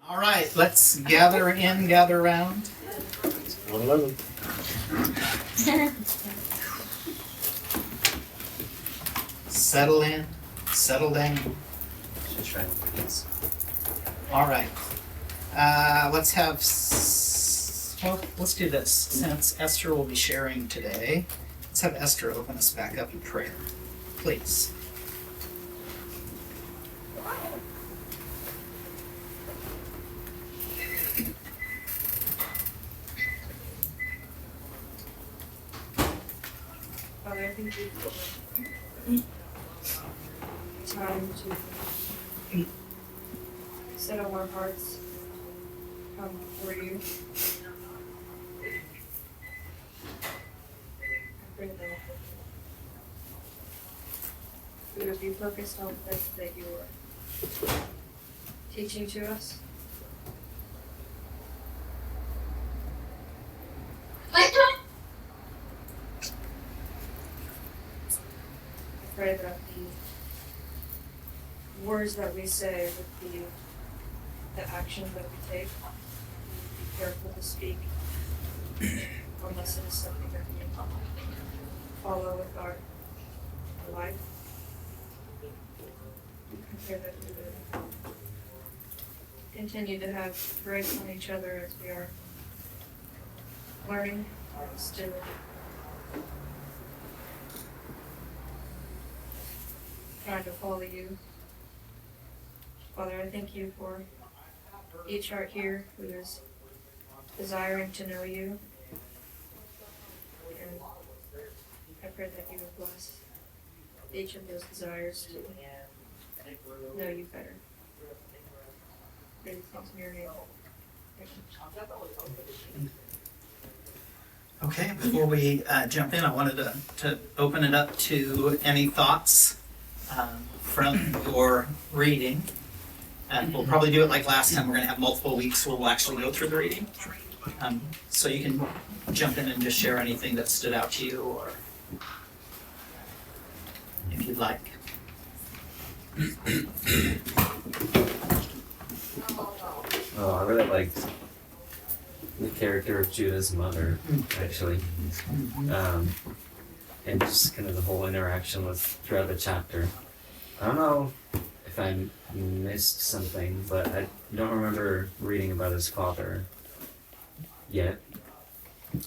All right, let's gather in, gather around. 111. Settle in, settle down. All right. Let's do this. Since Esther will be sharing today, let's have Esther open us back up in prayer, please. Father, I think we time to settle our hearts, come before you. I pray that we would be focused on the things that you are teaching to us. I pray that the words that we say would be the actions that we take. Be careful to speak unless it is something that we follow with our life. I pray that we would continue to have grace on each other as we are learning and still trying to follow you. Father, I thank you for each heart here who is desiring to know you. And I pray that you would bless each of those desires to know you better. Pray these things in your name. Okay, before we jump in, I wanted to open it up to any thoughts from your reading. And we'll probably do it like last time. We're going to have multiple weeks where we'll actually go through the reading. So you can jump in and just share anything that stood out to you, or if you'd like. Oh, I really liked the character of Judah's mother, actually. And just kind of the whole interaction with throughout the chapter. I don't know if I missed something, but I don't remember reading about his father yet.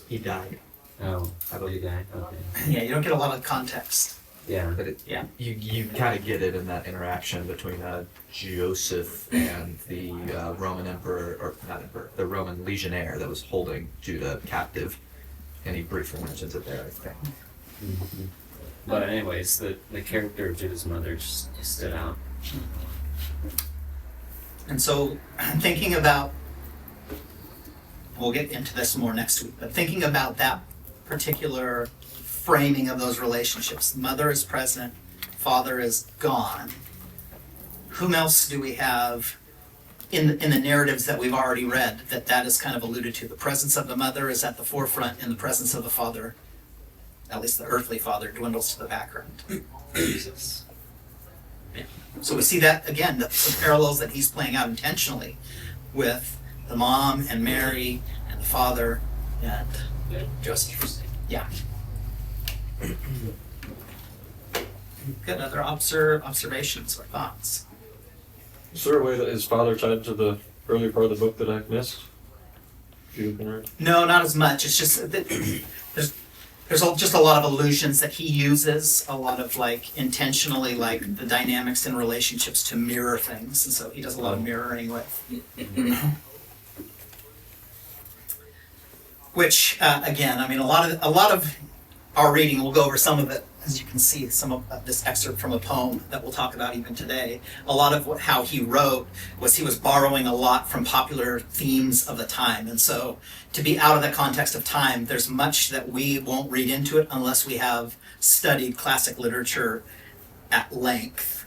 He died. Oh, I believe that. Okay. Yeah, you don't get a lot of context. Yeah. But Yeah. you kind of get it in that interaction between Joseph and the Roman emperor, or not emperor, the Roman legionnaire that was holding Judah captive. And he briefly mentions it there, I think. Mm-hmm. But anyways, the character of Judah's mother just stood out. And so thinking about, we'll get into this more next week, but thinking about that particular framing of those relationships, mother is present, father is gone. Whom else do we have in the narratives that we've already read that is kind of alluded to? The presence of the mother is at the forefront, and the presence of the father, at least the earthly father, dwindles to the background. Jesus. Yeah. So we see that, again, the parallels that he's playing out intentionally with the mom and Mary and the father and Joseph. Yeah. Good. Other observations or thoughts? Is there a way that his father tied to the earlier part of the book that I missed? Judah Ben-Hur? No, not as much. It's just that there's just a lot of allusions that he uses, a lot of intentionally the dynamics in relationships to mirror things, and so he does a lot of mirroring with. Which again, I mean, a lot of our reading, we'll go over some of it, as you can see, some of this excerpt from a poem that we'll talk about even today. A lot of how he wrote was he was borrowing a lot from popular themes of the time. And so to be out of the context of time, there's much that we won't read into it unless we have studied classic literature at length,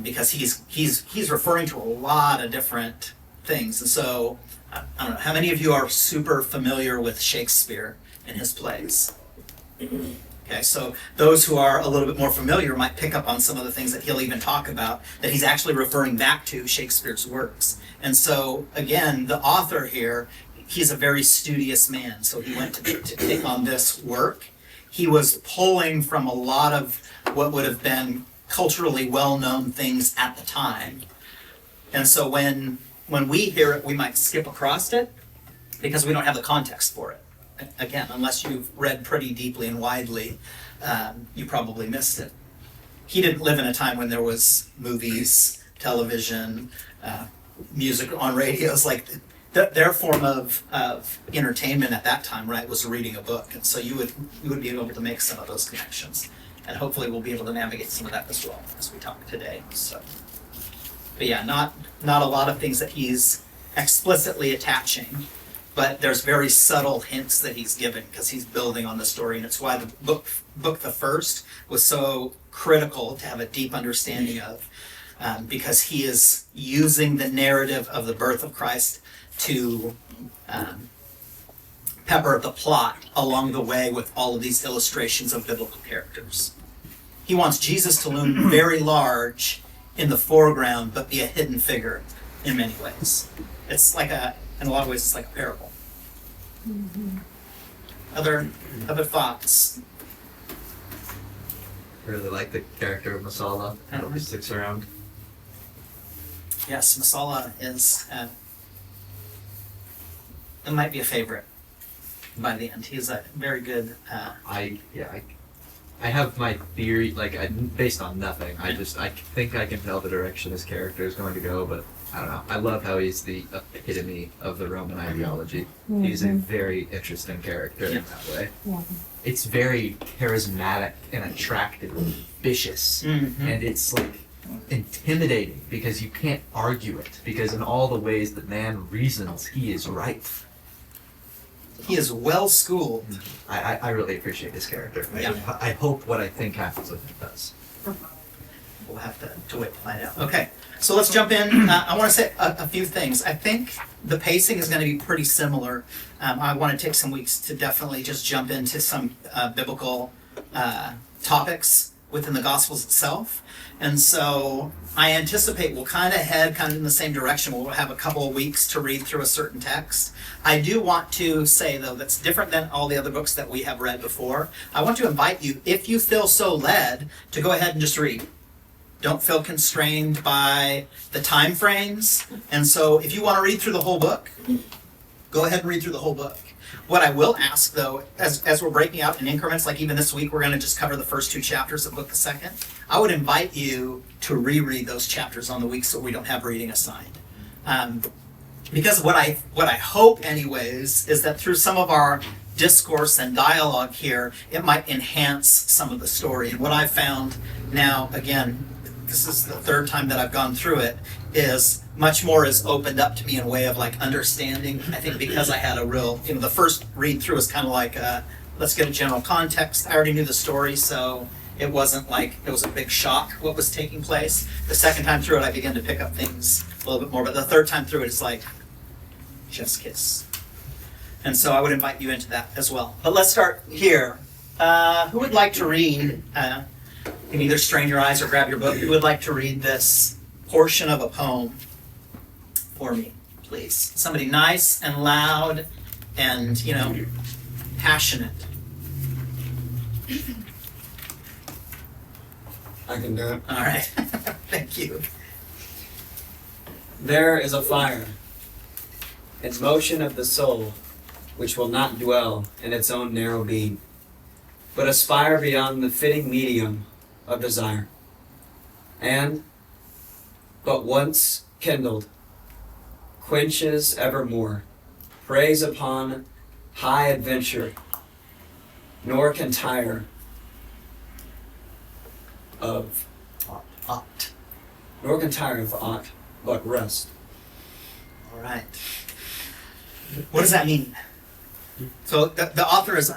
because he's referring to a lot of different things. And so I don't know, how many of you are super familiar with Shakespeare and his plays? Okay, so those who are a little bit more familiar might pick up on some of the things that he'll even talk about, that he's actually referring back to Shakespeare's works. And so, again, the author here, he's a very studious man, so he went to take on this work. He was pulling from a lot of what would have been culturally well-known things at the time. And so when we hear it, we might skip across it because we don't have the context for it. Again, unless you've read pretty deeply and widely, you probably missed it. He didn't live in a time when there was movies, television, music on radios. Like their form of entertainment at that time, right, was reading a book. And so you would be able to make some of those connections. And hopefully we'll be able to navigate some of that as well as we talk today. So, but yeah, not a lot of things that he's explicitly attaching, but there's very subtle hints that he's giving because he's building on the story, and it's why the book the first was so critical to have a deep understanding of, because he is using the narrative of the birth of Christ to pepper the plot along the way with all of these illustrations of biblical characters. He wants Jesus to loom very large in the foreground, but be a hidden figure in many ways. It's like in a lot of ways, it's like a parable. Other thoughts? I really like the character of Masala. I hope he sticks around. Yes, Masala is. It might be a favorite by the end. He's a very good. I have my theory, based on nothing. I think I can tell the direction this character is going to go, but I don't know. I love how he's the epitome of the Roman ideology. Mm-hmm. He's a very interesting character in that way. Yeah. It's very charismatic and attractive and vicious, and it's like intimidating because you can't argue it, because in all the ways that man reasons, he is right. He is well schooled. I really appreciate this character. Yeah. I hope what I think happens with him does. We'll have to wait to find out. Okay, so let's jump in. I want to say a few things. I think the pacing is going to be pretty similar. I want to take some weeks to definitely just jump into some biblical topics within the Gospels itself. And so I anticipate we'll kind of head in the same direction. We'll have a couple of weeks to read through a certain text. I do want to say, though, that's different than all the other books that we have read before. I want to invite you, if you feel so led, to go ahead and just read. Don't feel constrained by the time frames. And so if you want to read through the whole book, go ahead and read through the whole book. What I will ask, though, as we're breaking out in increments, like even this week, we're going to just cover the first 2 chapters of Book II. I would invite you to reread those chapters on the weeks that we don't have reading assigned. Because what I hope, anyways, is that through some of our discourse and dialogue here, it might enhance some of the story. And what I've found now, again, this is the 3rd time that I've gone through it, is much more is opened up to me in a way of understanding. I think because I had a real, the first read through was kind of like, let's get a general context. I already knew the story, so it wasn't like it was a big shock what was taking place. The second time through it, I began to pick up things a little bit more, but the 3rd time through it, it's like, just kiss. And so I would invite you into that as well. But let's start here. Who would like to read, you can either strain your eyes or grab your book, who would like to read this portion of a poem for me, please? Somebody nice and loud and, passionate. I can do it. All right. Thank you. There is a fire, its motion of the soul, which will not dwell in its own narrow being, but aspire beyond the fitting medium of desire. And, but once kindled, quenches evermore, preys upon high adventure, nor can tire of Ought. nor can tire of aught but rest. All right. What does that mean? So the author is,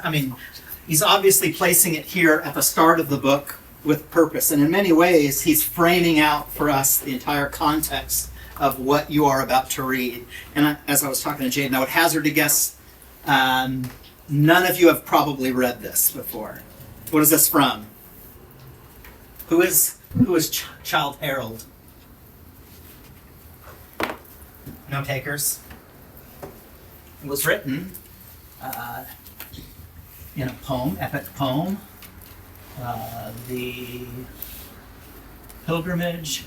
he's obviously placing it here at the start of the book with purpose. And in many ways, he's framing out for us the entire context of what you are about to read. And as I was talking to Jaden, I would hazard to guess none of you have probably read this before. What is this from? Who is Childe Harold? No takers? It was written in a poem, epic poem, the Pilgrimage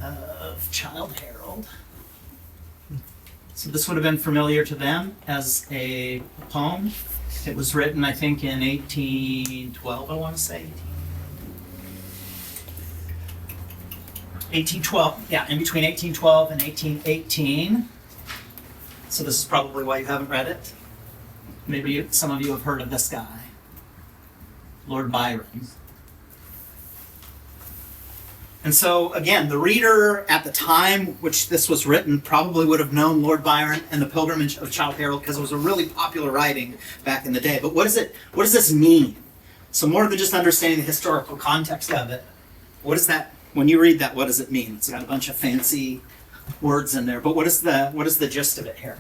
of Childe Harold. So this would have been familiar to them as a poem. It was written, I think, in 1812, I want to say. 1812, yeah, in between 1812 and 1818. So this is probably why you haven't read it. Maybe some of you have heard of this guy, Lord Byron. And so, again, the reader at the time which this was written probably would have known Lord Byron and the Pilgrimage of Childe Harold because it was a really popular writing back in the day. But what does this mean? So more than just understanding the historical context of it, what is that? When you read that, what does it mean? It's got a bunch of fancy words in there, but what is the gist of it here?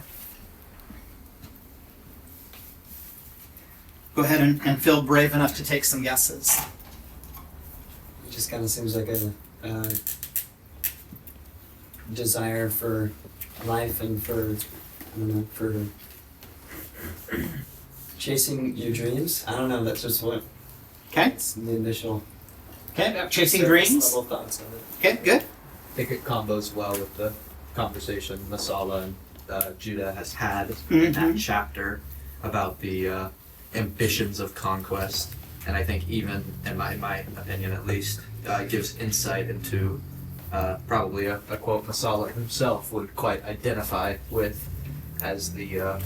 Go ahead and feel brave enough to take some guesses. It just kind of seems like a desire for life and for, I don't know, for chasing your dreams. I don't know, that's just what Okay? it's the initial Okay, chasing surface dreams. level thoughts of it. Okay, good. I think it combos well with the conversation Masala and Judah has had Mhm. in that chapter about the ambitions of conquest, and I think even in my opinion at least gives insight into probably a quote Masala himself would quite identify with as the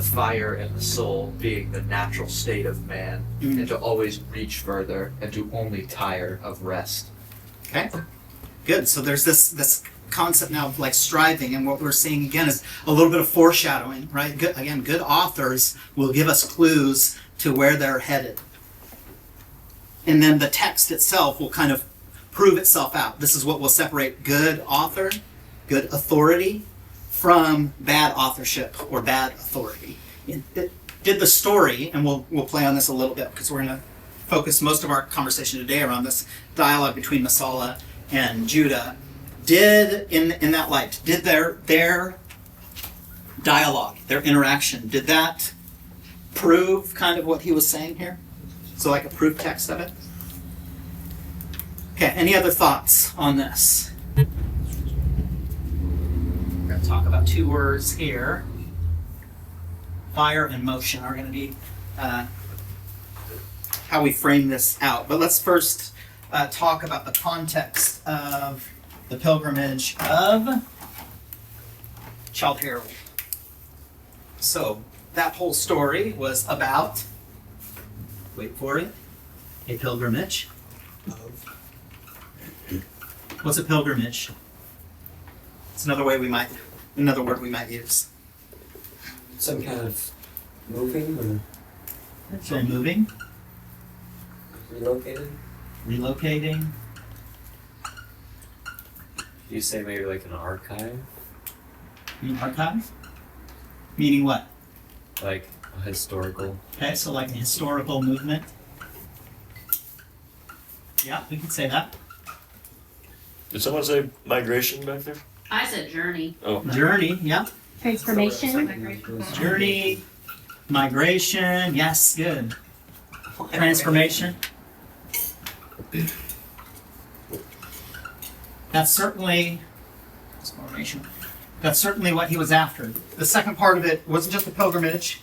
fire in the soul being the natural state of man, and to always reach further and to only tire of rest. Okay, good. So there's this concept now of like striving, and what we're seeing again is a little bit of foreshadowing, right? Good authors will give us clues to where they're headed. And then the text itself will kind of prove itself out. This is what will separate good author, good authority, from bad authorship or bad authority. Did the story, and we'll play on this a little bit because we're going to focus most of our conversation today around this dialogue between Masala and Judah. Did, in that light, did their dialogue, their interaction, did that prove kind of what he was saying here? So like a proof text of it? Okay, any other thoughts on this? We're going to talk about two words here. Fire and motion are going to be how we frame this out. But let's first talk about the context of the Pilgrimage of Childe Harold. So that whole story was about, wait for it, a pilgrimage of, what's a pilgrimage? It's another word we might use. Some kind of moving So moving, or relocated. relocating, You say maybe like an archive, archive? Meaning what? like a historical. Okay, so like a historical movement. Yeah, we can say that. Did someone say migration back there? I said journey. Oh. Journey, yeah. Transformation. Journey, migration, yes, good. Transformation. That's certainly what he was after. The second part of it wasn't just a pilgrimage,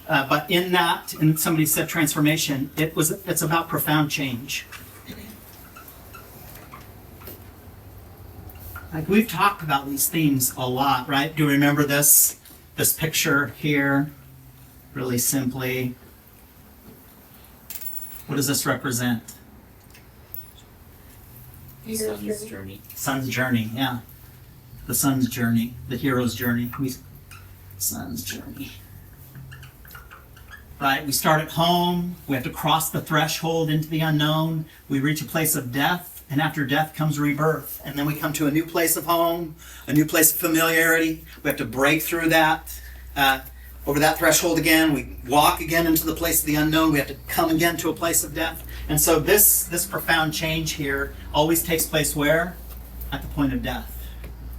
but in that, and somebody said transformation, it's about profound change. Like we've talked about these themes a lot, right? Do you remember this picture here? Really simply, what does this represent? Son's journey. Son's journey, yeah. The son's journey, the hero's journey. Son's journey. Right? We start at home. We have to cross the threshold into the unknown. We reach a place of death, and after death comes rebirth. And then we come to a new place of home, a new place of familiarity. We have to break through that, over that threshold again. We walk again into the place of the unknown. We have to come again to a place of death. And so this profound change here always takes place where? At the point of death,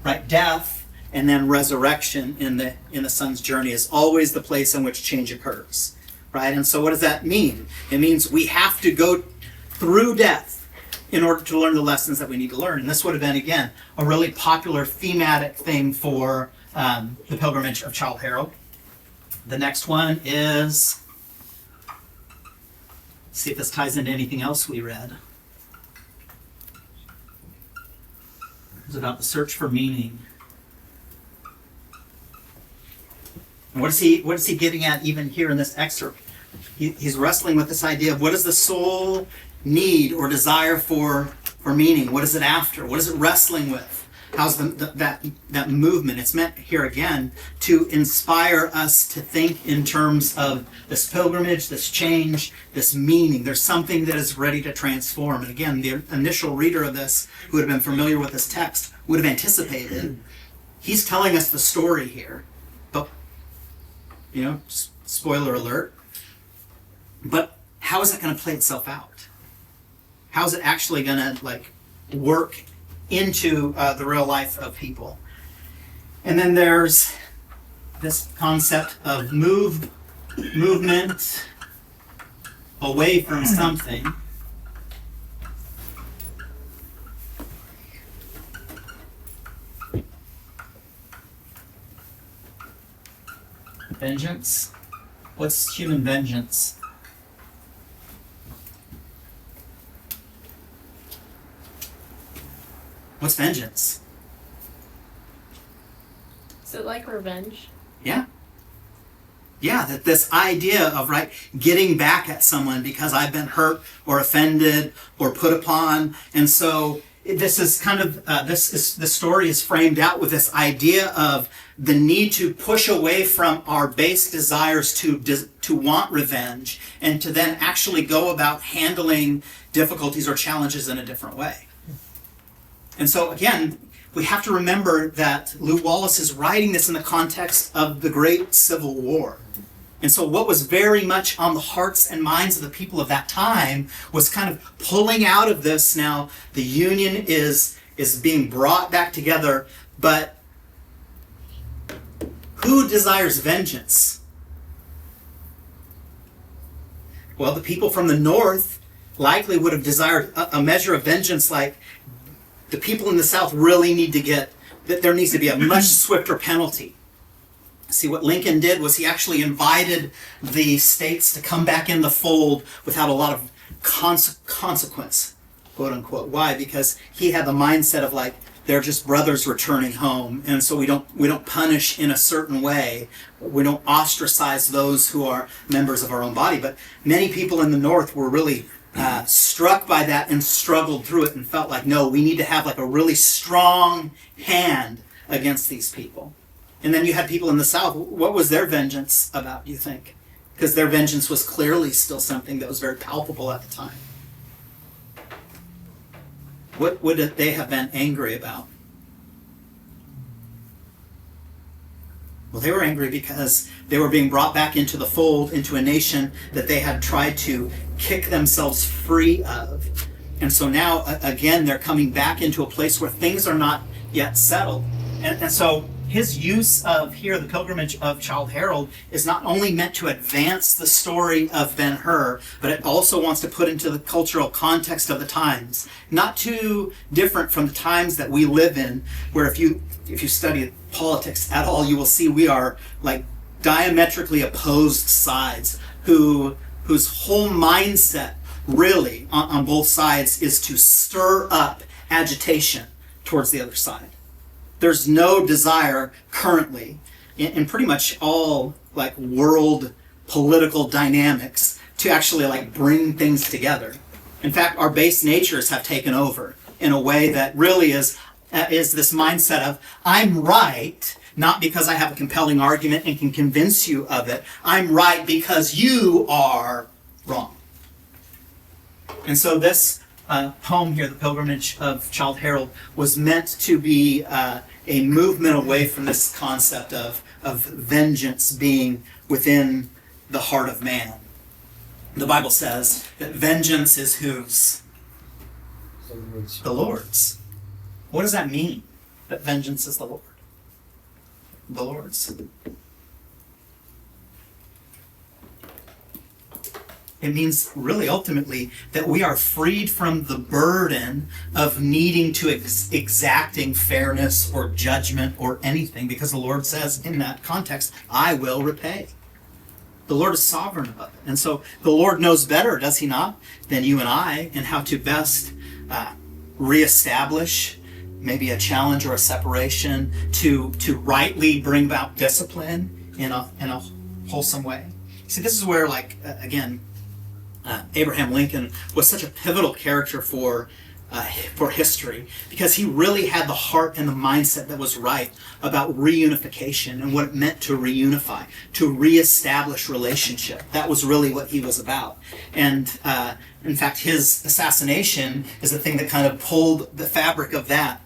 right? Death and then resurrection in the son's journey is always the place in which change occurs, right? And so what does that mean? It means we have to go through death in order to learn the lessons that we need to learn. And this would have been, again, a really popular thematic thing for the Pilgrimage of Childe Harold. The next one is, see if this ties into anything else we read. It's about the search for meaning. And what is he getting at even here in this excerpt? He's wrestling with this idea of what does the soul need or desire for meaning? What is it after? What is it wrestling with? How's that movement? It's meant here again to inspire us to think in terms of this pilgrimage, this change, this meaning. There's something that is ready to transform. And again, the initial reader of this, who would have been familiar with this text, would have anticipated. He's telling us the story here. But, spoiler alert. But how is it going to play itself out? How is it actually going to work into the real life of people? And then there's this concept of movement away from something. Vengeance. What's human vengeance? What's vengeance? Is it like revenge? Yeah. Yeah, that this idea of, getting back at someone because I've been hurt or offended or put upon. And so this is kind of, the story is framed out with this idea of the need to push away from our base desires to want revenge and to then actually go about handling difficulties or challenges in a different way. And so again, we have to remember that Lew Wallace is writing this in the context of the Great Civil War. And so what was very much on the hearts and minds of the people of that time was kind of pulling out of this. Now the Union is being brought back together, but who desires vengeance? Well, the people from the North likely would have desired a measure of vengeance, like the people in the South really need to get, that there needs to be a much swifter penalty. See, what Lincoln did was he actually invited the states to come back in the fold without a lot of consequence, quote unquote. Why? Because he had the mindset of they're just brothers returning home, and so we don't punish in a certain way. We don't ostracize those who are members of our own body. But many people in the North were really struck by that and struggled through it and felt no, we need to have a really strong hand against these people. And then you had people in the South. What was their vengeance about, do you think? Because their vengeance was clearly still something that was very palpable at the time. What would they have been angry about? Well, they were angry because they were being brought back into the fold, into a nation that they had tried to kick themselves free of. And so now, again, they're coming back into a place where things are not yet settled. And so his use of here, the Pilgrimage of Childe Harold, is not only meant to advance the story of Ben-Hur, but it also wants to put into the cultural context of the times. Not too different from the times that we live in, where if you study politics at all, you will see we are diametrically opposed sides whose whole mindset really on both sides is to stir up agitation towards the other side. There's no desire currently in pretty much all world political dynamics to actually bring things together. In fact, our base natures have taken over in a way that really is this mindset of I'm right, not because I have a compelling argument and can convince you of it. I'm right because you are wrong. And so this poem here, the Pilgrimage of Childe Harold, was meant to be a movement away from this concept of vengeance being within the heart of man. The Bible says that vengeance is whose? The Lord's. What does that mean, that vengeance is the Lord? The Lord's. It means really ultimately that we are freed from the burden of needing to exacting fairness or judgment or anything, because the Lord says in that context, I will repay. The Lord is sovereign above it. And so the Lord knows better, does he not, than you and I, in how to best reestablish maybe a challenge or a separation, to rightly bring about discipline in a wholesome way. See, this is where, again, Abraham Lincoln was such a pivotal character for history, because he really had the heart and the mindset that was right about reunification and what it meant to reunify, to reestablish relationship. That was really what he was about. And in fact, his assassination is the thing that kind of pulled the fabric of that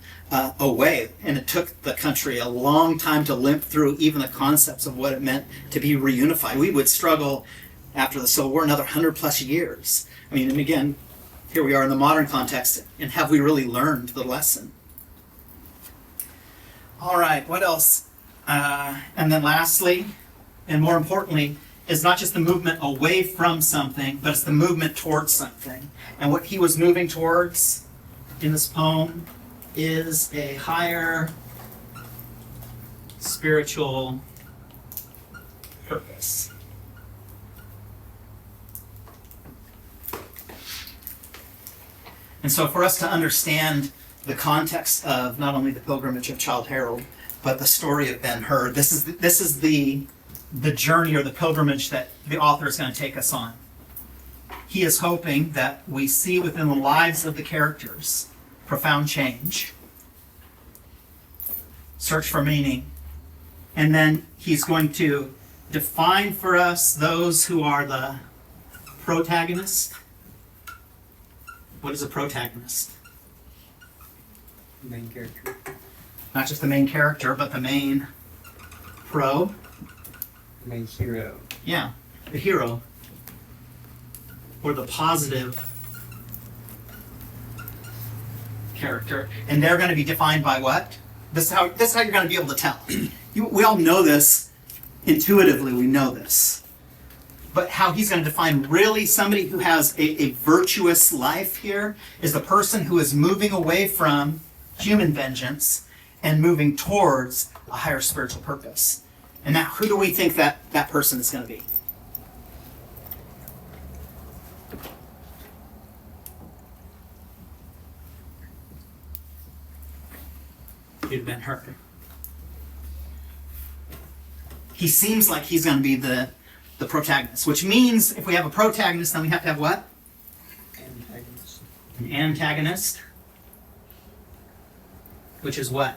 away. And it took the country a long time to limp through even the concepts of what it meant to be reunified. We would struggle after the Civil War another 100+ years. I mean, and again, here we are in the modern context, and have we really learned the lesson? All right, what else? And then lastly, and more importantly, is not just the movement away from something, but it's the movement towards something. And what he was moving towards in this poem is a higher spiritual purpose. And so for us to understand the context of not only the Pilgrimage of Childe Harold, but the story of Ben-Hur, this is the journey or the pilgrimage that the author is going to take us on. He is hoping that we see within the lives of the characters profound change, search for meaning, and then he's going to define for us those who are the protagonists. What is a protagonist? Main character. Not just the main character, but the main Main hero. Yeah, the hero. Or the positive character. And they're going to be defined by what? This is how you're going to be able to tell. We all know this. Intuitively, we know this. But how he's going to define really somebody who has a virtuous life here is the person who is moving away from human vengeance and moving towards a higher spiritual purpose. And now, who do we think that person is going to be? Judah Ben-Hur. He seems like he's going to be the protagonist, which means if we have a protagonist, then we have to have what? Antagonist. An antagonist, which is what?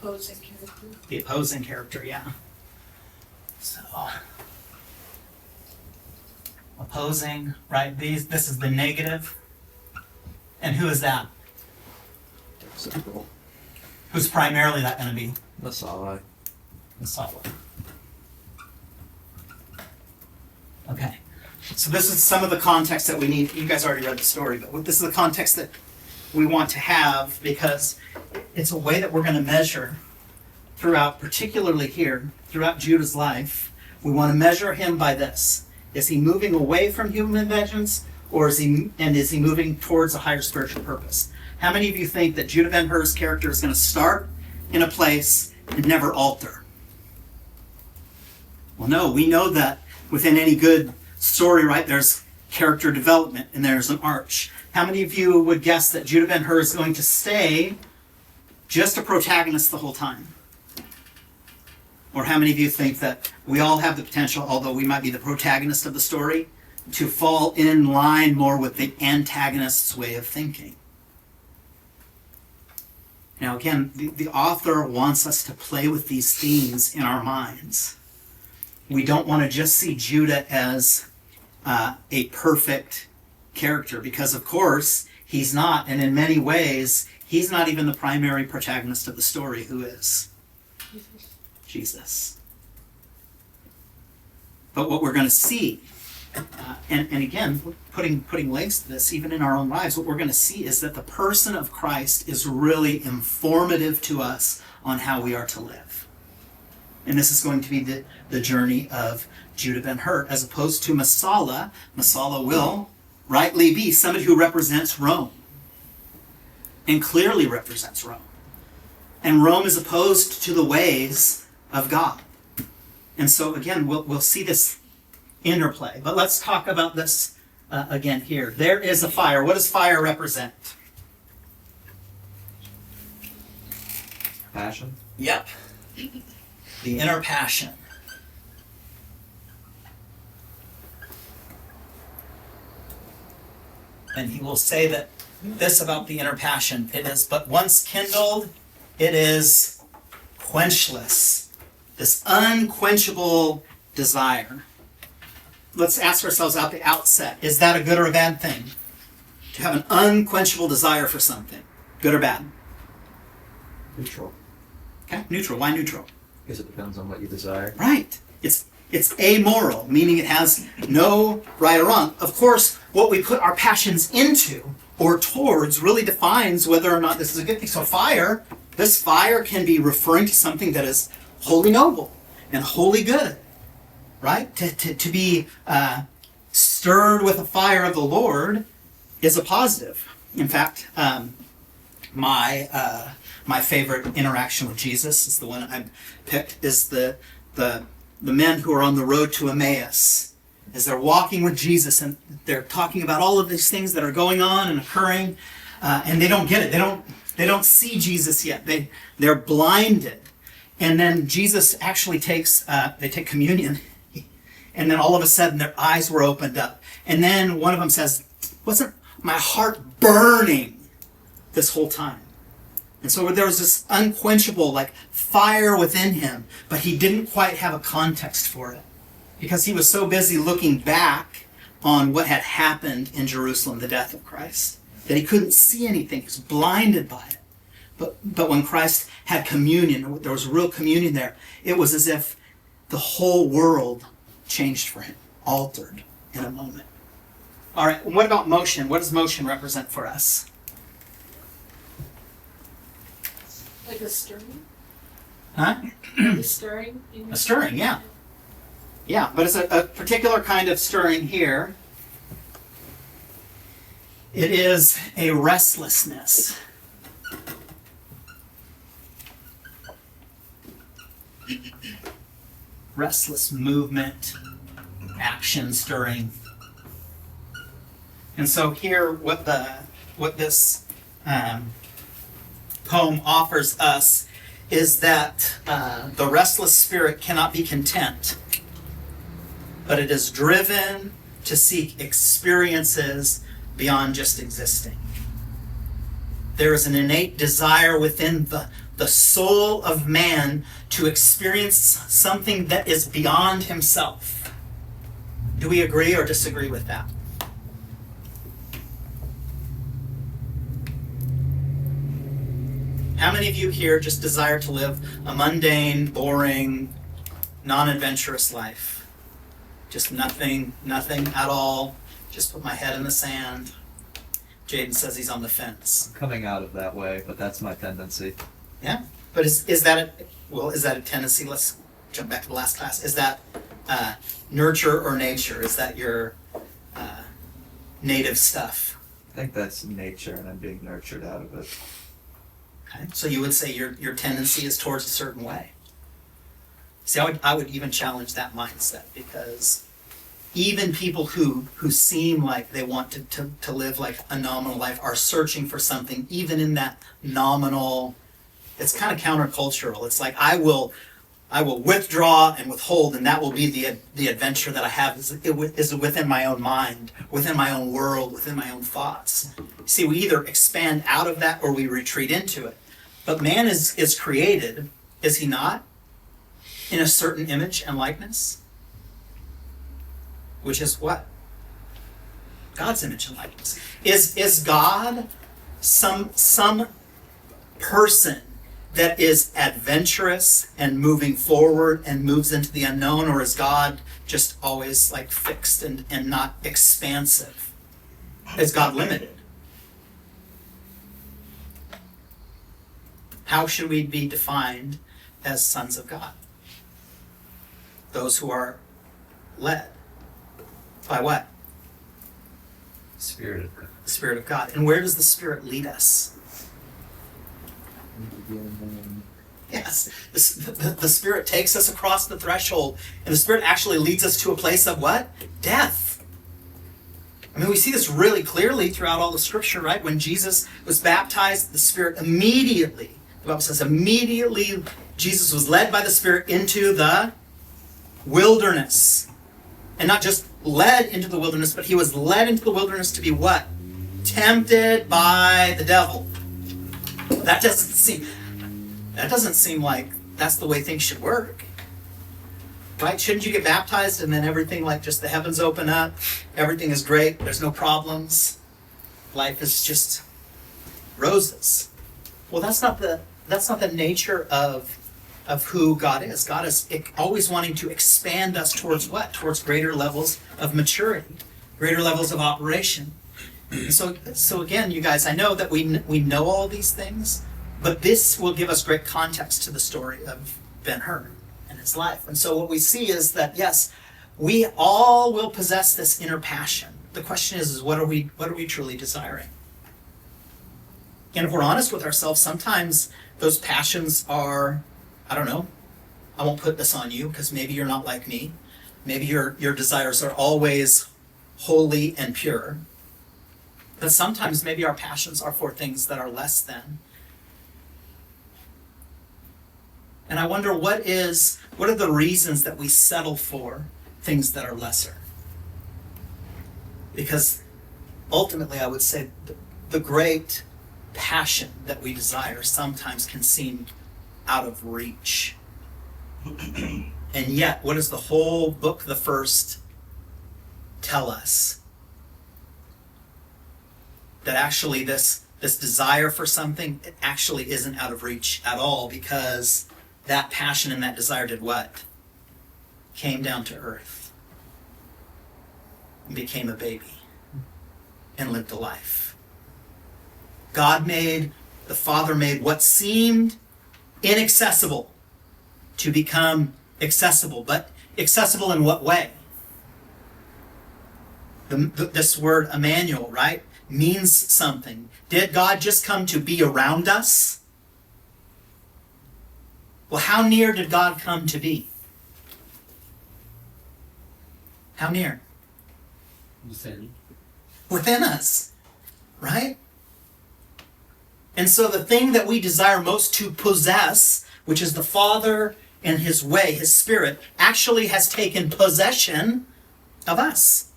Opposing character. The opposing character, yeah. So, opposing, right? This is the negative. And who is that? Simple. Who's primarily that going to be? Masala. Masala. Okay. So this is some of the context that we need. You guys already read the story, but this is the context that we want to have, because it's a way that we're going to measure throughout, particularly here, throughout Judah's life. We want to measure him by this. Is he moving away from human vengeance, or is he moving towards a higher spiritual purpose? How many of you think that Judah Ben-Hur's character is going to start in a place and never alter? Well, no, we know that within any good story, right, there's character development and there's an arch. How many of you would guess that Judah Ben-Hur is going to stay just a protagonist the whole time? Or how many of you think that we all have the potential, although we might be the protagonist of the story, to fall in line more with the antagonist's way of thinking? Now again, the author wants us to play with these themes in our minds. We don't want to just see Judah as a perfect character, because of course he's not, and in many ways he's not even the primary protagonist of the story. Who is? Jesus. But what we're going to see, and again, putting links to this even in our own lives, what we're going to see is that the person of Christ is really informative to us on how we are to live. And this is going to be the journey of Judah Ben-Hur, as opposed to Masala. Masala will rightly be somebody who represents Rome, and clearly represents Rome. And Rome is opposed to the ways of God. And so again, we'll see this interplay. But let's talk about this again here. There is a fire. What does fire represent? Passion. Yep. The inner passion. And he will say that this about the inner passion: it is but once kindled, it is quenchless. This unquenchable desire. Let's ask ourselves at the outset, is that a good or a bad thing? To have an unquenchable desire for something. Good or bad? Neutral. Okay, neutral. Why neutral? Because it depends on what you desire. Right. It's amoral, meaning it has no right or wrong. Of course, what we put our passions into or towards really defines whether or not this is a good thing. So this fire can be referring to something that is wholly noble and wholly good, right? To be stirred with the fire of the Lord is a positive. In fact, my favorite interaction with Jesus is the one I picked, is the men who are on the road to Emmaus, as they're walking with Jesus and they're talking about all of these things that are going on and occurring, and they don't get it. They don't see Jesus yet. They're blinded. And then Jesus actually they take communion, and then all of a sudden their eyes were opened up. And then one of them says, "Wasn't my heart burning this whole time?" And so there was this unquenchable fire within him, but he didn't quite have a context for it, because he was so busy looking back on what had happened in Jerusalem, the death of Christ, that he couldn't see anything. He was blinded by it. But when Christ had communion, there was real communion there, it was as if the whole world changed for him, altered in a moment. All right, what about motion? What does motion represent for us? Like a stirring? Huh? A stirring? A stirring, yeah. Yeah, but it's a particular kind of stirring here. It is a restlessness. Restless movement, action, stirring. And so here, what this poem offers us is that the restless spirit cannot be content, but it is driven to seek experiences beyond just existing. There is an innate desire within the soul of man to experience something that is beyond himself. Do we agree or disagree with that? How many of you here just desire to live a mundane, boring, non-adventurous life? Just nothing at all. Just put my head in the sand. Jaden says he's on the fence. I'm coming out of that way, but that's my tendency. Yeah, but is that a tendency? Let's jump back to the last class. Is that nurture or nature? Is that your native stuff? I think that's nature, and I'm being nurtured out of it. Okay, so you would say your tendency is towards a certain way. See, I would even challenge that mindset, because even people who seem like they want to live like a nominal life are searching for something, even in that nominal. It's kind of countercultural. It's like I will withdraw and withhold, and that will be the adventure that I have is within my own mind, within my own world, within my own thoughts. See, we either expand out of that or we retreat into it. But man is created, is he not, in a certain image and likeness? Which is what? God's image and likeness. Is God some person that is adventurous and moving forward and moves into the unknown, or is God just always like fixed and not expansive? Is God limited? How should we be defined as sons of God? Those who are led by what? Spirit of God. The Spirit of God. And where does the Spirit lead us? Yes, the Spirit takes us across the threshold, and the Spirit actually leads us to a place of what? Death. I mean, we see this really clearly throughout all the Scripture, right? When Jesus was baptized, the Spirit immediately, the Bible says, immediately Jesus was led by the Spirit into the wilderness. And not just led into the wilderness, but he was led into the wilderness to be what? Tempted by the devil. That doesn't seem like that's the way things should work. Right? Shouldn't you get baptized and then everything, like, just the heavens open up, everything is great, there's no problems, life is just roses? Well, that's not the nature of who God is. God is always wanting to expand us towards what? Towards greater levels of maturity, greater levels of operation. So again, you guys, I know that we know all these things, but this will give us great context to the story of Ben-Hur and his life. And so what we see is that, yes, we all will possess this inner passion. The question is what are we truly desiring? And if we're honest with ourselves, sometimes those passions are, I don't know, I won't put this on you because maybe you're not like me. Maybe your desires are always holy and pure. But sometimes maybe our passions are for things that are less than. And I wonder what are the reasons that we settle for things that are lesser? Because ultimately I would say the great passion that we desire sometimes can seem out of reach. And yet, what does the whole book, the first, tell us? That actually this desire for something, it actually isn't out of reach at all, because that passion and that desire did what? Came down to earth and became a baby and lived a life. The Father made what seemed inaccessible to become accessible. But accessible in what way? This word Emmanuel, right, means something. Did God just come to be around us? Well, how near did God come to be? How near? Within us, right? And so the thing that we desire most to possess, which is the Father and His way, His Spirit, actually has taken possession of us.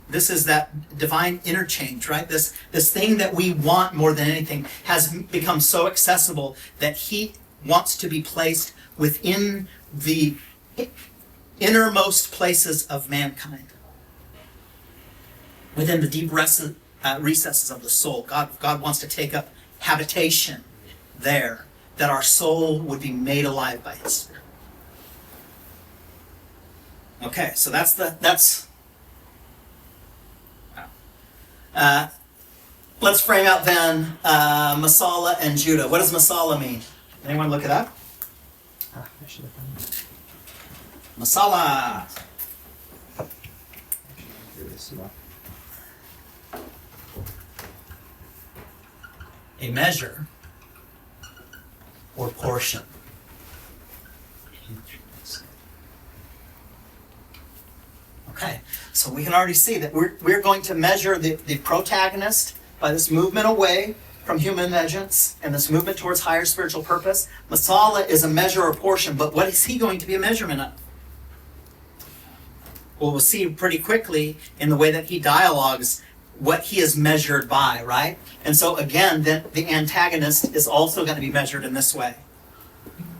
This is that divine interchange, right? This thing that we want more than anything has become so accessible that He wants to be placed within the innermost places of mankind. Within the deep recesses of the soul. God wants to take up habitation there, that our soul would be made alive by His Spirit. Okay, so let's frame out then Masala and Judah. What does Masala mean? Anyone look it up? I should have done that. Masala. A measure or portion. Okay, so we can already see that we're going to measure the protagonist by this movement away from human vengeance and this movement towards higher spiritual purpose. Masala is a measure or portion, but what is he going to be a measurement of? Well, we'll see pretty quickly in the way that he dialogues what he is measured by, right? And so again, then the antagonist is also going to be measured in this way.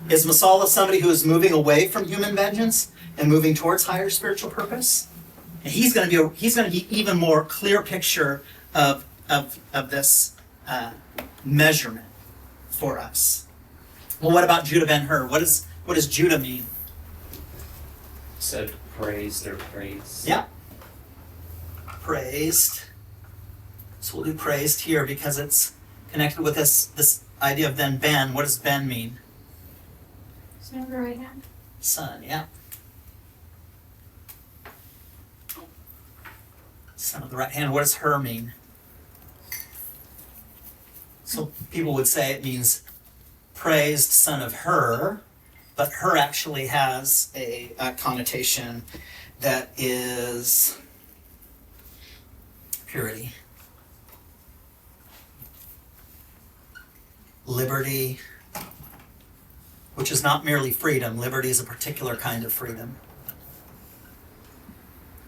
Is Masala somebody who is moving away from human vengeance and moving towards higher spiritual purpose? And he's going to be even more clear picture of this measurement for us. Well, what about Judah Ben-Hur? What does Judah mean? Said praised or praise. Yeah. Praised. So we'll do praised here because it's connected with this idea of then Ben. What does Ben mean? Son of the right hand. Son, yeah. Son of the right hand. What does her mean? So people would say it means praised son of her, but her actually has a connotation that is purity, liberty, which is not merely freedom. Liberty is a particular kind of freedom.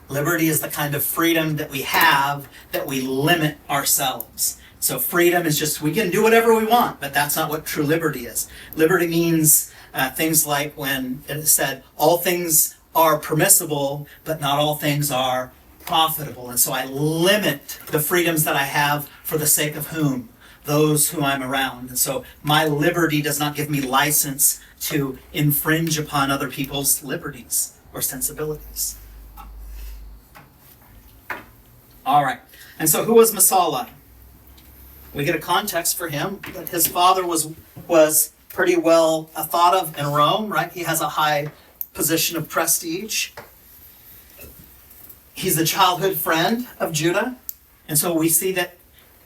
Liberty is the kind of freedom that we have that we limit ourselves. So freedom is just, we can do whatever we want, but that's not what true liberty is. Liberty means things like when it is said, all things are permissible, but not all things are profitable. And so I limit the freedoms that I have for the sake of whom? Those whom I'm around. And so my liberty does not give me license to infringe upon other people's liberties or sensibilities. All right. And so who was Masala? We get a context for him that his father was pretty well thought of in Rome, right? He has a high position of prestige. He's the childhood friend of Judah. And so we see that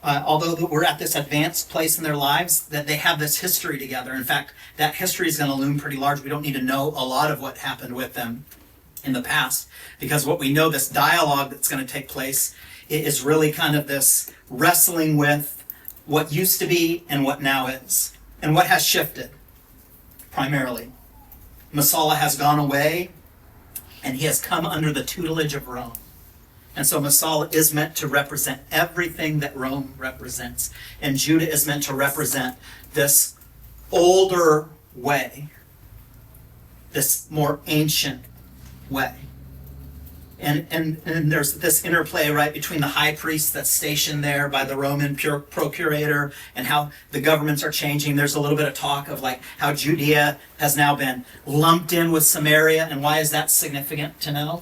although we're at this advanced place in their lives, that they have this history together. In fact, that history is going to loom pretty large. We don't need to know a lot of what happened with them in the past, because what we know, this dialogue that's going to take place, is really kind of this wrestling with what used to be and what now is, and what has shifted, primarily. Masala has gone away, and he has come under the tutelage of Rome. And so Masala is meant to represent everything that Rome represents, and Judah is meant to represent this older way, this more ancient way. And there's this interplay, right, between the high priest that's stationed there by the Roman procurator and how the governments are changing. There's a little bit of talk of like how Judea has now been lumped in with Samaria, and why is that significant to know?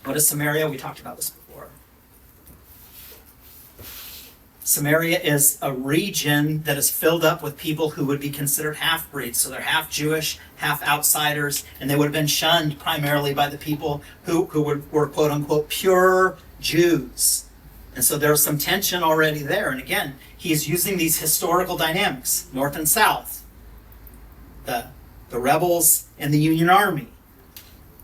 What is Samaria? We talked about this before. Samaria is a region that is filled up with people who would be considered half-breeds. So they're half Jewish, half outsiders, and they would have been shunned primarily by the people who were quote-unquote pure Jews. And so there's some tension already there. And again, he's using these historical dynamics, north and south, the rebels and the Union Army,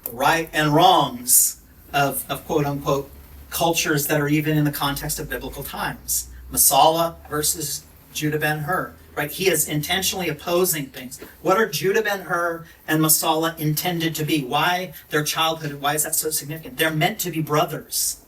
the right and wrongs of quote-unquote cultures that are even in the context of biblical times. Masala versus Judah Ben-Hur, right? He is intentionally opposing things. What are Judah Ben-Hur and Masala intended to be? Why their childhood? Why is that so significant? They're meant to be brothers.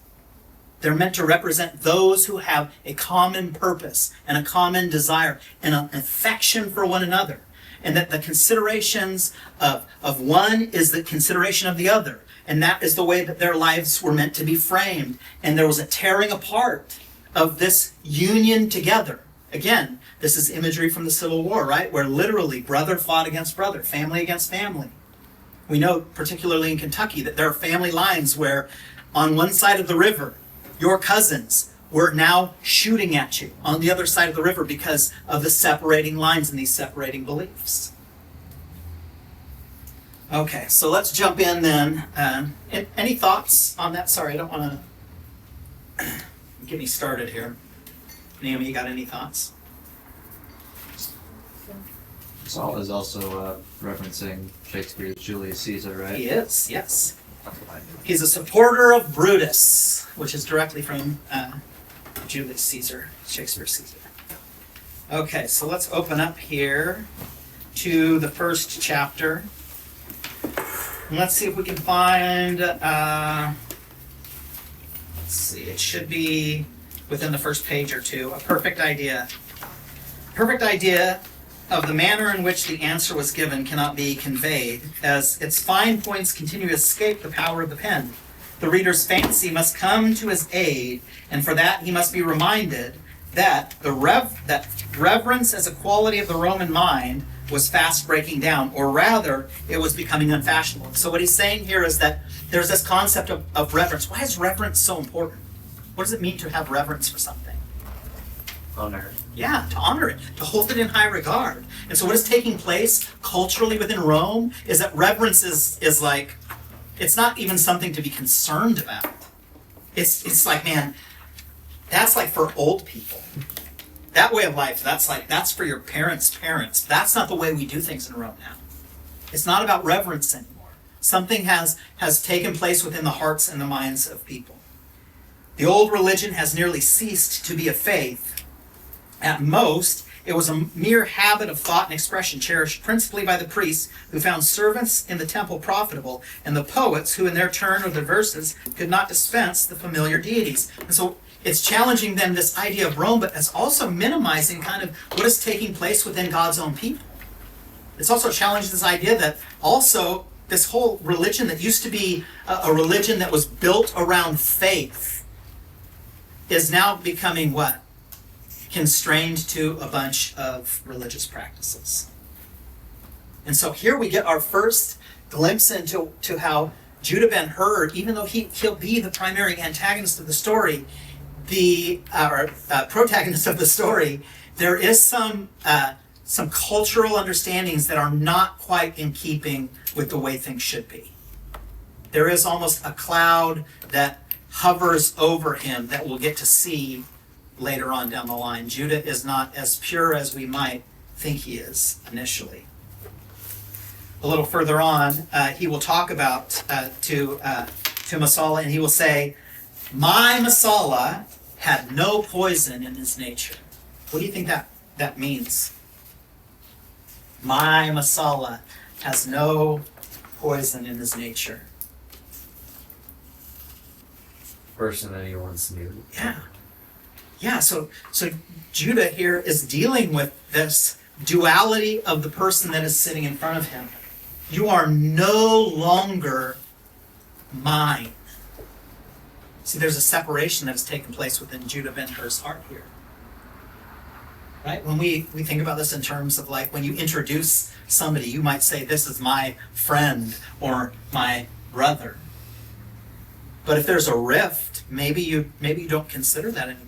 They're meant to represent those who have a common purpose and a common desire and an affection for one another. And that the considerations of one is the consideration of the other. And that is the way that their lives were meant to be framed. And there was a tearing apart of this union together. Again, this is imagery from the Civil War, right? Where literally brother fought against brother, family against family. We know, particularly in Kentucky, that there are family lines where on one side of the river, your cousins were now shooting at you on the other side of the river because of the separating lines and these separating beliefs. Okay, so let's jump in then. Any thoughts on that? Sorry, I don't want to get me started here. Naomi, you got any thoughts? Masala is also referencing Shakespeare's Julius Caesar, right? He is, yes. He's a supporter of Brutus, which is directly from Julius Caesar, Shakespeare's Caesar. Okay, so let's open up here to the first chapter. And let's see if we can find, let's see, it should be within the first page or two, a perfect idea. Perfect idea of the manner in which the answer was given cannot be conveyed, as its fine points continue to escape the power of the pen. the reader's fancy must come to his aid, and for that he must be reminded that that reverence as a quality of the Roman mind was fast breaking down, or rather, it was becoming unfashionable. So what he's saying here is that there's this concept of reverence. Why is reverence so important? What does it mean to have reverence for something? Honor. Yeah, to honor it, to hold it in high regard. And so what is taking place culturally within Rome is that reverence is like, it's not even something to be concerned about. It's like, man, that's like for old people. That way of life, that's for your parents' parents. That's not the way we do things in Rome now. It's not about reverence anymore. Something has taken place within the hearts and the minds of people. The old religion has nearly ceased to be a faith. At most, it was a mere habit of thought and expression, cherished principally by the priests, who found servants in the temple profitable, and the poets, who in their turn with their verses could not dispense the familiar deities. And so it's challenging then this idea of Rome, but it's also minimizing kind of what is taking place within God's own people. It's also challenging this idea that also this whole religion that used to be a religion that was built around faith is now becoming what? Constrained to a bunch of religious practices. And so here we get our first glimpse into how Judah Ben-Hur, even though he'll be the primary antagonist of the story, the protagonist of the story, there is some cultural understandings that are not quite in keeping with the way things should be. There is almost a cloud that hovers over him that we'll get to see later on down the line. Judah is not as pure as we might think he is initially. A little further on, he will talk about to Masala, and he will say, "My Masala had no poison in his nature." What do you think that means? My Masala has no poison in his nature. Person that he once knew. Yeah, so Judah here is dealing with this duality of the person that is sitting in front of him. You are no longer mine. See, there's a separation that has taken place within Judah Ben-Hur's heart here. Right? When we think about this in terms of like when you introduce somebody, you might say, "This is my friend" or "my brother." But if there's a rift, maybe you don't consider that anymore.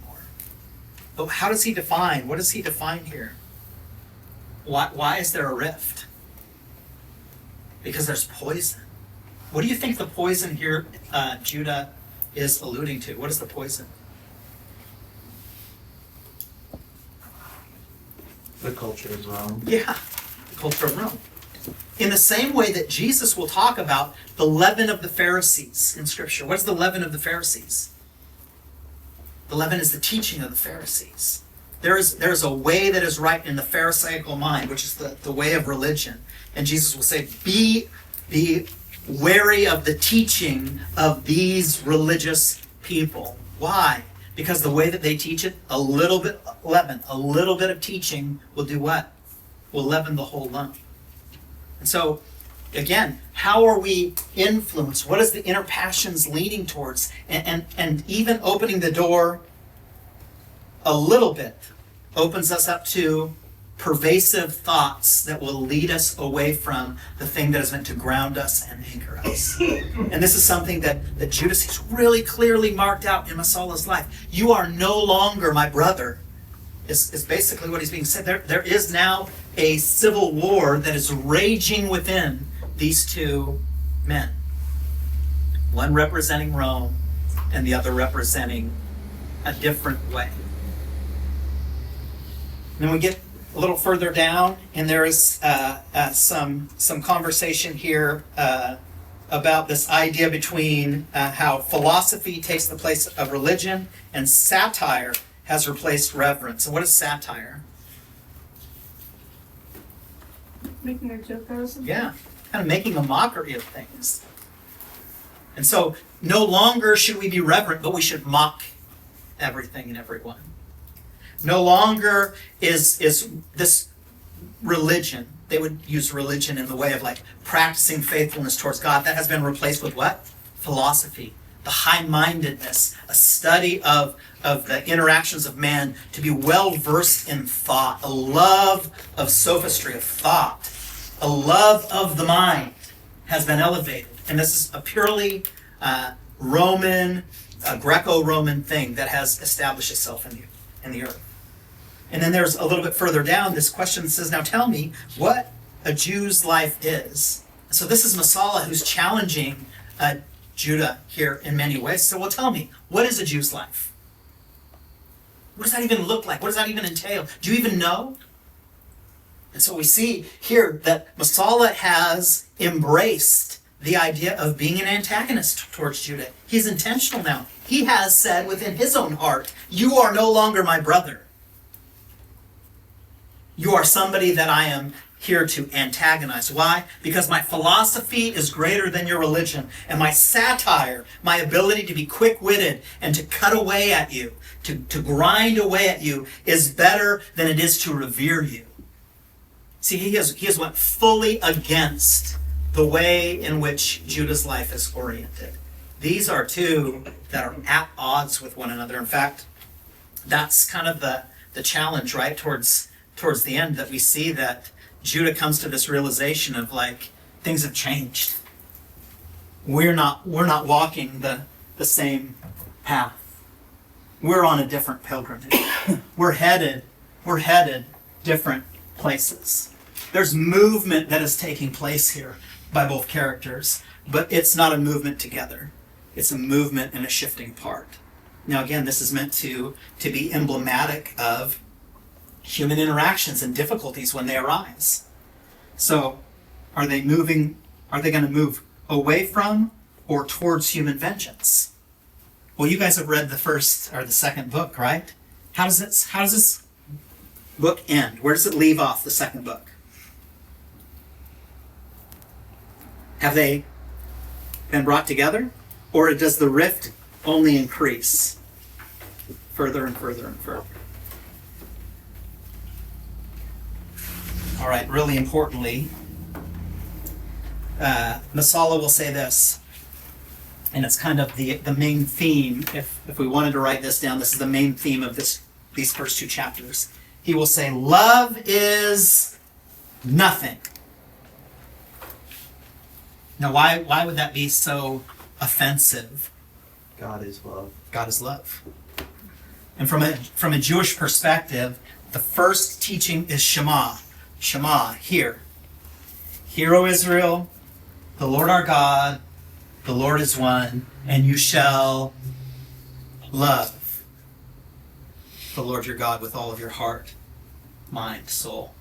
But how does he define? What does he define here? Why is there a rift? Because there's poison. What do you think the poison here Judah is alluding to? What is the poison? The culture of Rome. Yeah, the culture of Rome. In the same way that Jesus will talk about the leaven of the Pharisees in Scripture. What is the leaven of the Pharisees? The leaven is the teaching of the Pharisees. There is a way that is right in the Pharisaical mind, which is the way of religion. And Jesus will say, be wary of the teaching of these religious people. Why? Because the way that they teach it, a little bit leaven, a little bit of teaching will do what? Will leaven the whole lump. And so, again, how are we influenced? What is the inner passions leaning towards? And even opening the door a little bit opens us up to pervasive thoughts that will lead us away from the thing that is meant to ground us and anchor us. And this is something that Judas has really clearly marked out in Masala's life. You are no longer my brother, is basically what he's being said. There is now a civil war that is raging within these two men. One representing Rome and the other representing a different way. And then we get a little further down, and there is some conversation here about this idea between how philosophy takes the place of religion and satire has replaced reverence. And what is satire? Making a joke out of something? Yeah, kind of making a mockery of things. And so no longer should we be reverent, but we should mock everything and everyone. No longer is this religion, they would use religion in the way of like practicing faithfulness towards God. That has been replaced with what? Philosophy. the high-mindedness, a study of the interactions of man, to be well-versed in thought, a love of sophistry, of thought, a love of the mind has been elevated. And this is a purely Roman, Greco-Roman thing that has established itself in the earth. And then there's a little bit further down, this question says, now tell me what a Jew's life is. So this is Masala who's challenging Judah here in many ways. So, well, tell me, what is a Jew's life? What does that even look like? What does that even entail? Do you even know? And so we see here that Masala has embraced the idea of being an antagonist towards Judah. He's intentional now. He has said within his own heart, you are no longer my brother. You are somebody that I am here to antagonize. Why? Because my philosophy is greater than your religion, and my satire, my ability to be quick-witted and to cut away at you, to grind away at you, is better than it is to revere you. See, he has went fully against the way in which Judah's life is oriented. These are two that are at odds with one another. In fact, that's kind of the challenge, right, towards the end, that we see that Judah comes to this realization of, like, things have changed. We're not walking the same path. We're on a different pilgrimage. We're headed different places. There's movement that is taking place here by both characters, but it's not a movement together. It's a movement and a shifting part. Now again, this is meant to be emblematic of human interactions and difficulties when they arise. So, are they going to move away from or towards human vengeance? Well, you guys have read the first or the second book, right? How does this book end? Where does it leave off the second book? Have they been brought together? Or does the rift only increase further and further and further? All right, really importantly, Masala will say this, and it's kind of the main theme. If we wanted to write this down, this is the main theme of these first two chapters. He will say, love is nothing. Now, why would that be so offensive? God is love. God is love. And from a Jewish perspective, the first teaching is Shema. Shema, hear. Hear, O Israel, the Lord our God, the Lord is one, and you shall love the Lord your God with all of your heart, mind, soul.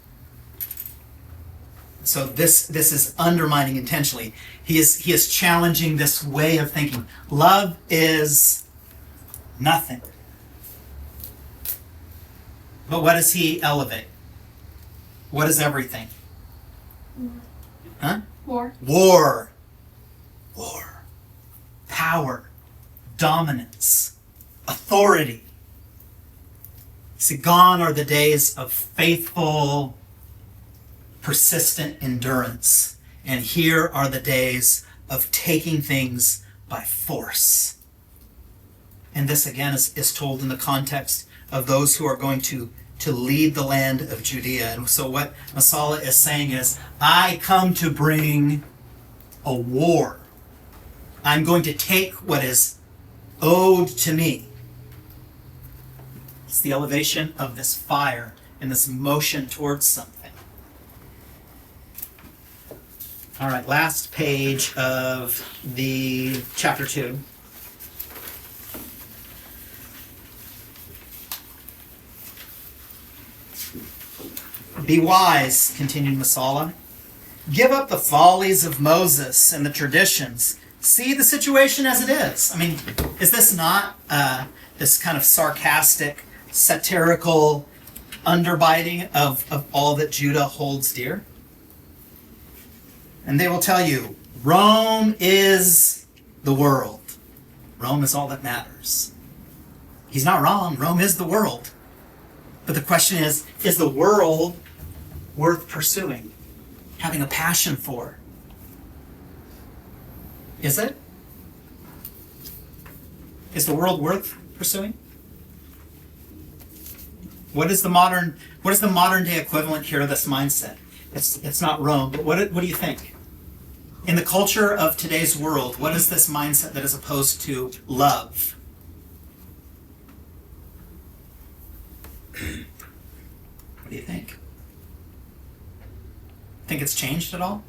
So this is undermining intentionally. He is challenging this way of thinking. Love is nothing. But what does he elevate? What is everything? Huh? War. War. Power. Dominance. Authority. See, gone are the days of faithful, persistent endurance. And here are the days of taking things by force. And this again is told in the context of those who are going to lead the land of Judea. And so what Masala is saying is, I come to bring a war. I'm going to take what is owed to me. It's the elevation of this fire and this motion towards something. All right, last page of the chapter 2. Be wise, continued Masala. Give up the follies of Moses and the traditions. See the situation as it is. I mean, is this not this kind of sarcastic, satirical underbiting of all that Judah holds dear? And they will tell you, Rome is the world. Rome is all that matters. He's not wrong. Rome is the world. But the question is the world worth pursuing, having a passion for? Is it? Is the world worth pursuing? What is the modern day equivalent here of this mindset? It's not Rome, but what do you think? In the culture of today's world, what is this mindset that is opposed to love? What do you think? Think it's changed at all?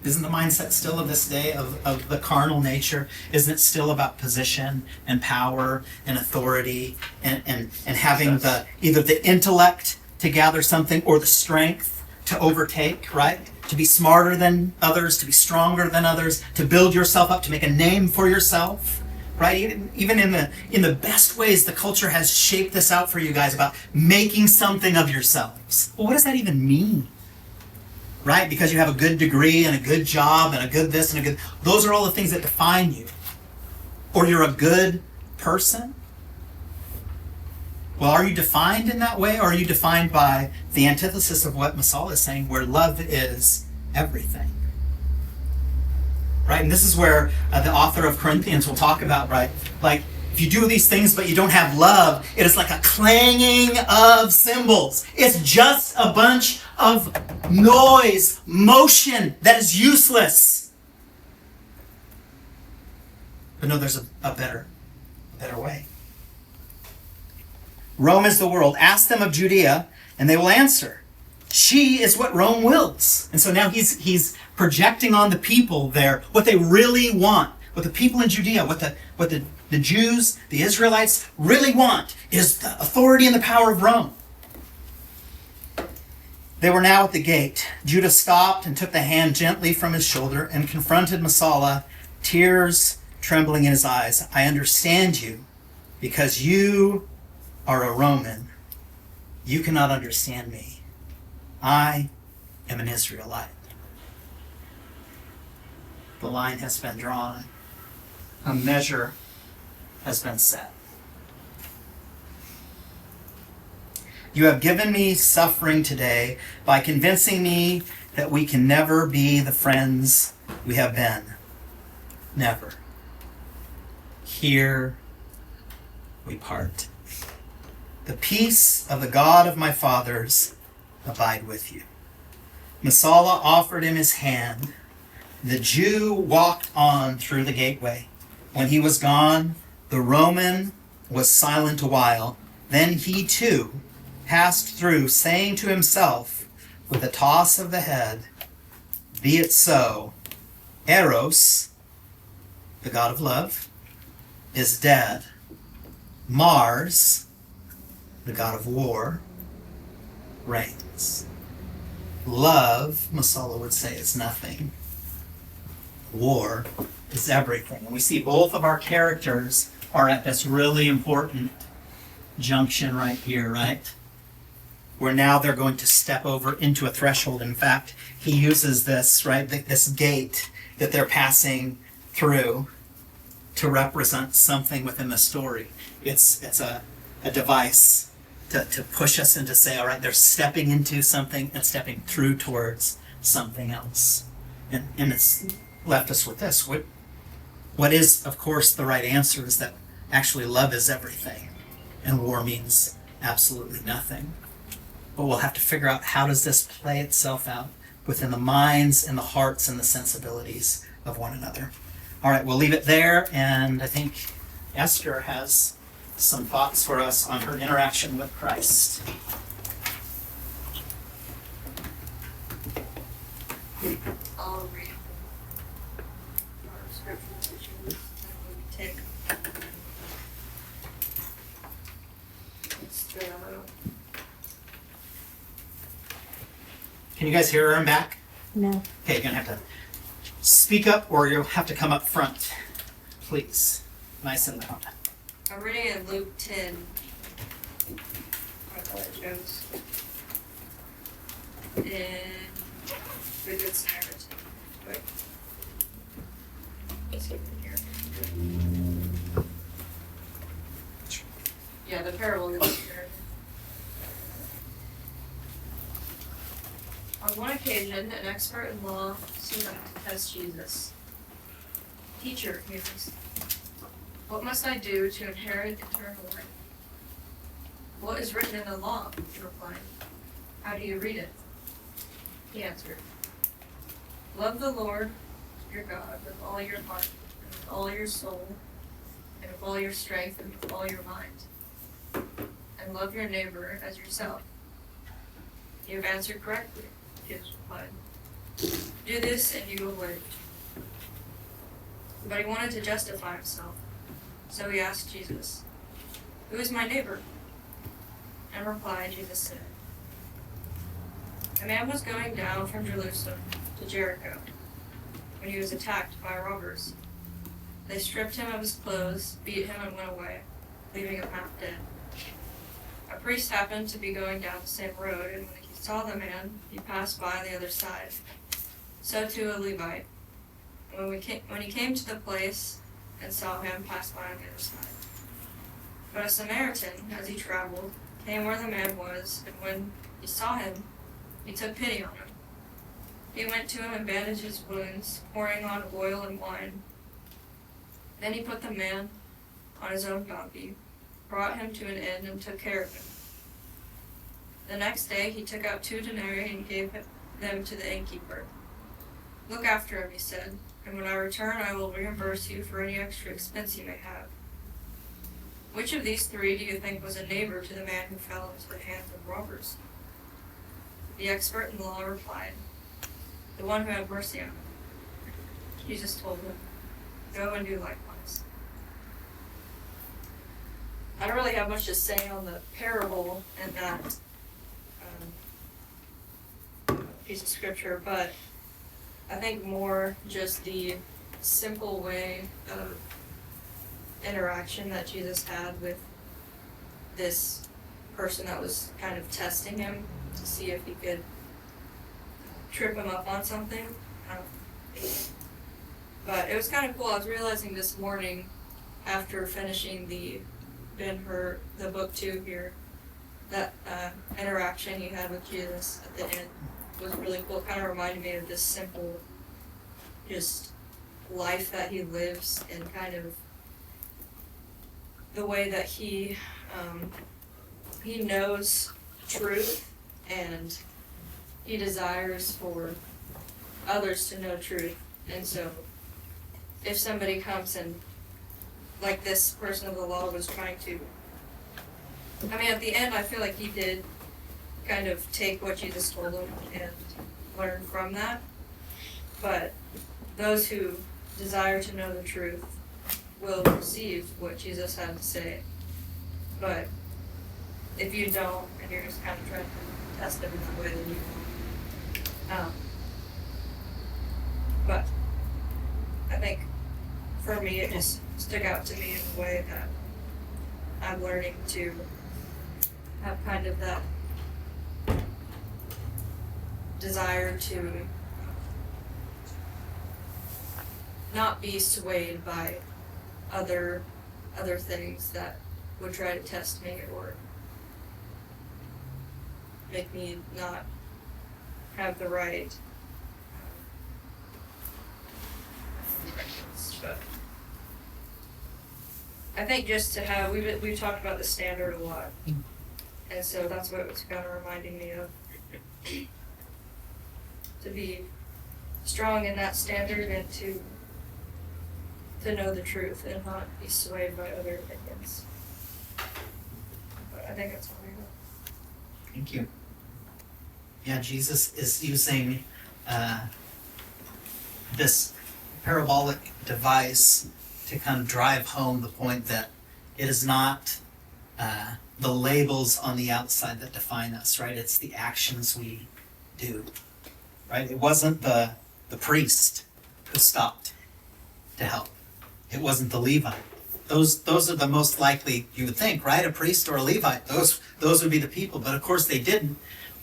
Isn't the mindset still of this day of the carnal nature? Isn't it still about position and power and authority and having either the intellect to gather something or the strength to overtake, right? To be smarter than others, to be stronger than others, to build yourself up, to make a name for yourself, right? Even in the best ways, the culture has shaped this out for you guys about making something of yourselves. Well, what does that even mean? Right? Because you have a good degree and a good job and a good this and a good... Those are all the things that define you. Or you're a good person. Well, are you defined in that way, or are you defined by the antithesis of what Masala is saying, where love is everything? Right? And this is where the author of Corinthians will talk about, right? Like, if you do these things but you don't have love, it is like a clanging of cymbals. It's just a bunch of noise, motion that is useless. But no, there's a better way. Rome is the world. Ask them of Judea, and they will answer. She is what Rome wills. And so now he's projecting on the people there what they really want. What the people in Judea, what the Jews, the Israelites really want is the authority and the power of Rome. They were now at the gate. Judah stopped and took the hand gently from his shoulder and confronted Masala, tears trembling in his eyes. I understand you because you are a Roman. You cannot understand me. I am an Israelite. The line has been drawn. A measure has been set. You have given me suffering today by convincing me that we can never be the friends we have been. Never. Here we part. The peace of the God of my fathers abide with you. Masala offered him his hand. The Jew walked on through the gateway. When he was gone, the Roman was silent a while. Then he too passed through, saying to himself with a toss of the head, be it so. Eros, the god of love, is dead. Mars, the god of war, reigns. Love, Masala would say, is nothing. War is everything. And we see both of our characters are at this really important junction right here, right? Where now they're going to step over into a threshold. In fact, he uses this, right, this gate that they're passing through to represent something within the story. It's a device to push us into say, all right, they're stepping into something and stepping through towards something else. And it's left us with this. What is, of course, the right answer is that actually love is everything, and war means absolutely nothing. But we'll have to figure out how does this play itself out within the minds and the hearts and the sensibilities of one another. All right, we'll leave it there, and I think Esther has some thoughts for us on her interaction with Christ. I'll read our scripture that you take. It's the Can you guys hear her in back? No. Okay, you're gonna have to speak up or you'll have to come up front. Please. Nice and loud. I'm reading in Luke 10. I apologize. And the Good Samaritan. Wait. Let's see from here. Yeah, the parable of the Good Samaritan. On one occasion, an expert in law stood up to test Jesus. Teacher, he asked, What must I do to inherit eternal life? What is written in the law? He replied. How do you read it? He answered, love the Lord your God with all your heart, and with all your soul, and with all your strength, and with all your mind. And love your neighbor as yourself. You have answered correctly, Jesus replied. Do this and you will live. But he wanted to justify himself, so he asked Jesus, who is my neighbor? In reply, Jesus said, a man was going down from Jerusalem to Jericho when he was attacked by robbers. They stripped him of his clothes, beat him, and went away, leaving him half dead. A priest happened to be going down the same road, and when he saw the man, he passed by on the other side. So too a Levite. When he came to the place and saw him, passed by on the other side. But a Samaritan, as he traveled, came where the man was, and when he saw him, he took pity on him. He went to him and bandaged his wounds, pouring on oil and wine. Then he put the man on his own donkey, brought him to an inn, and took care of him. The next day he took out 2 denarii and gave them to the innkeeper. Look after him, he said, and when I return I will reimburse you for any extra expense you may have. Which of these 3 do you think was a neighbor to the man who fell into the hands of robbers? The expert in the law replied, the one who had mercy on him. Jesus told him, go and do likewise. I don't really have much to say on the parable and that piece of scripture, but I think more just the simple way of interaction that Jesus had with this person that was kind of testing him to see if he could trip him up on something. But it was kind of cool. I was realizing this morning after finishing the Ben-Hur, the book 2 here, that interaction he had with Jesus at the end was really cool. It kind of reminded me of this simple, just life that he lives and kind of the way that he knows truth and he desires for others to know truth. And so if somebody comes and, like this person of the law was trying to, I mean, at the end I feel like he did kind of take what Jesus told him and learn from that. But those who desire to know the truth will receive what Jesus had to say. But if you don't, and you're just kind of trying to test him in that way, then you won't. But I think for me, it just stuck out to me in a way that I'm learning to have kind of that desire to not be swayed by other things that would try to test me or make me not have the right but I think just to have we've talked about the standard a lot, and so that's what it was kind of reminding me of, to be strong in that standard and to know the truth and not be swayed by other opinions. But I think that's all I have. Thank you. Yeah, Jesus is using this parabolic device to kind of drive home the point that it is not the labels on the outside that define us, right? It's the actions we do, right? It wasn't the priest who stopped to help. It wasn't the Levite. Those are the most likely, you would think, right? A priest or a Levite. Those would be the people, but of course they didn't.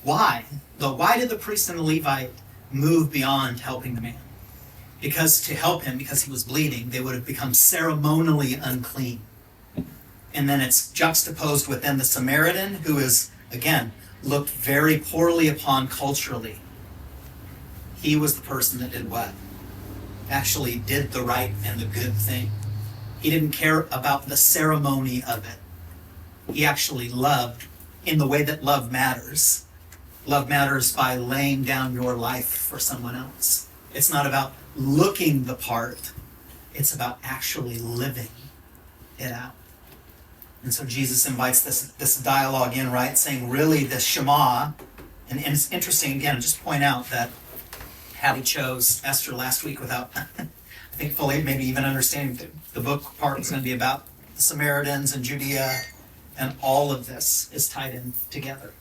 Why? Why did the priest and the Levite move beyond helping the man? Because to help him, because he was bleeding, they would have become ceremonially unclean. And then it's juxtaposed within the Samaritan, who is, again, looked very poorly upon culturally. He was the person that did what? Actually did the right and the good thing. He didn't care about the ceremony of it. He actually loved in the way that love matters. Love matters by laying down your life for someone else. It's not about looking the part. It's about actually living it out. And so Jesus invites this dialogue in, right? Saying really the Shema, and it's interesting, again, just point out that Hattie chose Esther last week without, I think, fully maybe even understanding the book part is going to be about the Samaritans and Judea, and all of this is tied in together.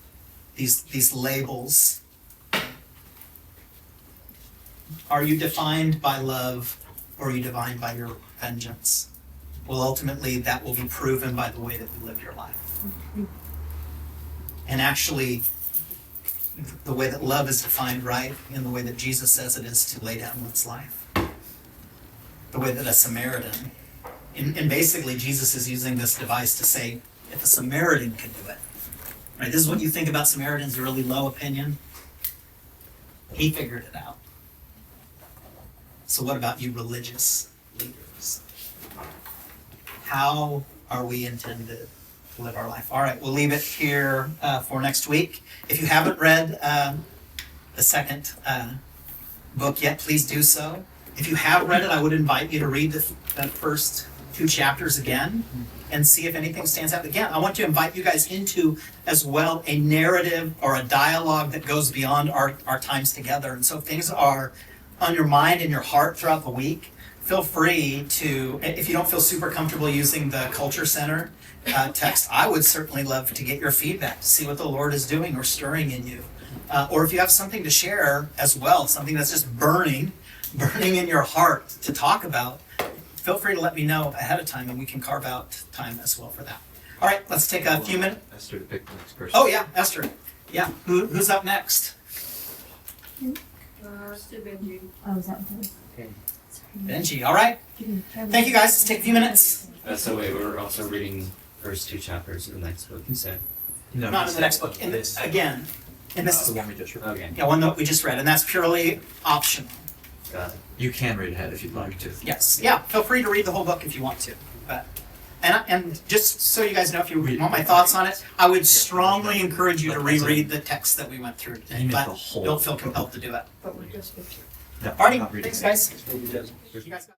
These labels. Are you defined by love, or are you defined by your vengeance? Well, ultimately, that will be proven by the way that you live your life. And actually, the way that love is defined right, in the way that Jesus says it is to lay down one's life. The way that a Samaritan, and basically Jesus is using this device to say, if a Samaritan can do it, right? This is what you think about Samaritans, a really low opinion. He figured it out. So what about you religious leaders? How are we intended to live our life? All right, we'll leave it here for next week. If you haven't read the second book yet, please do so. If you have read it, I would invite you to read the first 2 chapters again and see if anything stands out. Again, I want to invite you guys into as well a narrative or a dialogue that goes beyond our times together. And so if things are on your mind and your heart throughout the week, feel free to, if you don't feel super comfortable using the Culture Center text, I would certainly love to get your feedback to see what the Lord is doing or stirring in you. Or if you have something to share as well, something that's just burning in your heart to talk about, feel free to let me know ahead of time and we can carve out time as well for that. All right, let's take a few minutes. Esther to pick the next person. Oh yeah, Esther. Yeah, who's up next? Still Benji. Oh, is that one? Benji, all right. Thank you guys, let's take a few minutes. So wait, we're also reading first 2 chapters of the next book, you said? No, Not in the next book, in this, again, and this the is, one we just read. Okay, yeah, one that we just read, and that's purely optional. got it. You can read ahead if you'd like to. Yes, yeah, feel free to read the whole book if you want to. But and just so you guys know, if you want my thoughts on it, I would strongly encourage you to reread the text that we went through today, You meant but the whole- don't feel compelled to do it. But we just. No, Alrighty, not reading. thanks guys. You guys got-